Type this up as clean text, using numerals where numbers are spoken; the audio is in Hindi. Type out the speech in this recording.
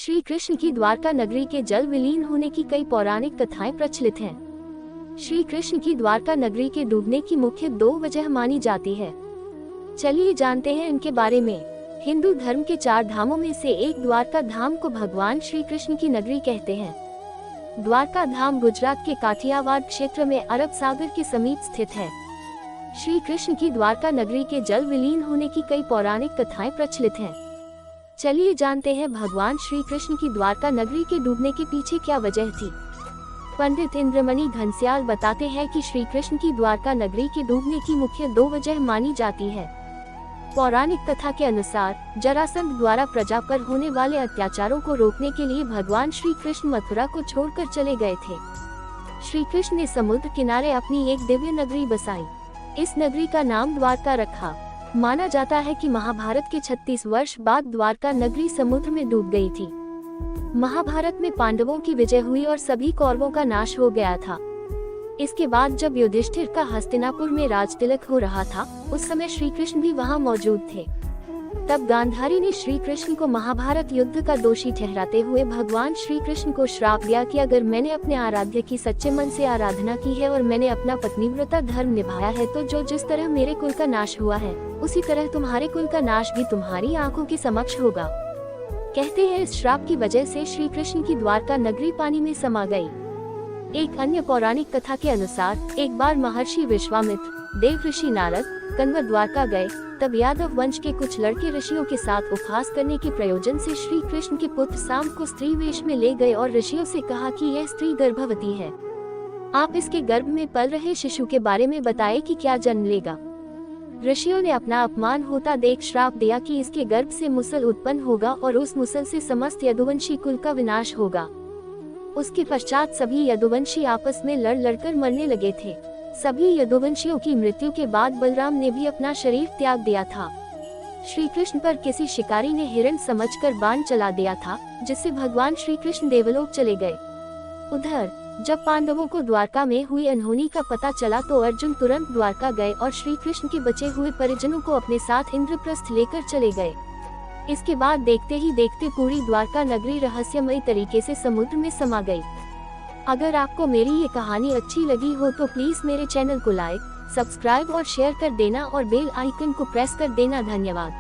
श्री कृष्ण की द्वारका नगरी के जल विलीन होने की कई पौराणिक कथाएं प्रचलित हैं। श्री कृष्ण की द्वारका नगरी के डूबने की मुख्य 2 वजह मानी जाती है। चलिए जानते हैं इनके बारे में। हिंदू धर्म के 4 धामों में से एक द्वारका धाम को भगवान श्री कृष्ण की नगरी कहते हैं। द्वारका धाम गुजरात के काठियावाड़ क्षेत्र में अरब सागर के समीप स्थित है। श्री कृष्ण की द्वारका नगरी के जल विलीन होने की कई पौराणिक कथाएं प्रचलित हैं। चलिए जानते हैं भगवान श्री कृष्ण की द्वारका नगरी के डूबने के पीछे क्या वजह थी। पंडित इंद्रमणि घनश्याल बताते हैं कि श्री कृष्ण की द्वारका नगरी के डूबने की मुख्य 2 वजह मानी जाती है। पौराणिक कथा के अनुसार जरासंध द्वारा प्रजा पर होने वाले अत्याचारों को रोकने के लिए भगवान श्री कृष्ण मथुरा को छोड़कर चले गए थे। श्री कृष्ण ने समुद्र किनारे अपनी एक दिव्य नगरी बसाई। इस नगरी का नाम द्वारका रखा। माना जाता है कि महाभारत के 36 वर्ष बाद द्वारका नगरी समुद्र में डूब गई थी। महाभारत में पांडवों की विजय हुई और सभी कौरवों का नाश हो गया था। इसके बाद जब युधिष्ठिर का हस्तिनापुर में राजतिलक हो रहा था, उस समय श्री कृष्ण भी वहां मौजूद थे। तब गांधारी ने श्री कृष्ण को महाभारत युद्ध का दोषी ठहराते हुए भगवान श्री कृष्ण को श्राप दिया कि अगर मैंने अपने आराध्य की सच्चे मन से आराधना की है और मैंने अपना पत्नीव्रता धर्म निभाया है, तो जो जिस तरह मेरे कुल का नाश हुआ है, उसी तरह तुम्हारे कुल का नाश भी तुम्हारी आंखों के समक्ष होगा। कहते हैं इस श्राप की वजह से श्री कृष्ण की द्वारका नगरी पानी में समा गई। एक अन्य पौराणिक कथा के अनुसार एक बार महर्षि विश्वामित्र, देव ऋषि नारद, कन्व द्वारका गए। तब यादव वंश के कुछ लड़के ऋषियों के साथ उपहास करने के प्रयोजन से श्री कृष्ण के पुत्र सांब को स्त्री वेश में ले गए और ऋषियों से कहा कि यह स्त्री गर्भवती है। आप इसके गर्भ में पल रहे शिशु के बारे में बताएं कि क्या जन्म लेगा। ऋषियों ने अपना अपमान होता देख श्राप दिया कि इसके गर्भ से मुसल उत्पन्न होगा और उस मुसल से समस्त यदुवंशी कुल का विनाश होगा। उसके पश्चात सभी यदुवंशी आपस में लड़ लड़कर मरने लगे थे। सभी यदुवंशियों की मृत्यु के बाद बलराम ने भी अपना शरीर त्याग दिया था। श्री कृष्ण पर किसी शिकारी ने हिरण समझकर बाण चला दिया था, जिससे भगवान श्री कृष्ण देवलोक चले गए। उधर जब पांडवों को द्वारका में हुई अनहोनी का पता चला तो अर्जुन तुरंत द्वारका गए और श्री कृष्ण के बचे हुए परिजनों को अपने साथ इंद्रप्रस्थ लेकर चले गए। इसके बाद देखते ही देखते पूरी द्वारका नगरी रहस्यमयी तरीके से समुद्र में समा गई। अगर आपको मेरी ये कहानी अच्छी लगी हो तो प्लीज मेरे चैनल को लाइक, सब्सक्राइब और शेयर कर देना और बेल आइकन को प्रेस कर देना। धन्यवाद।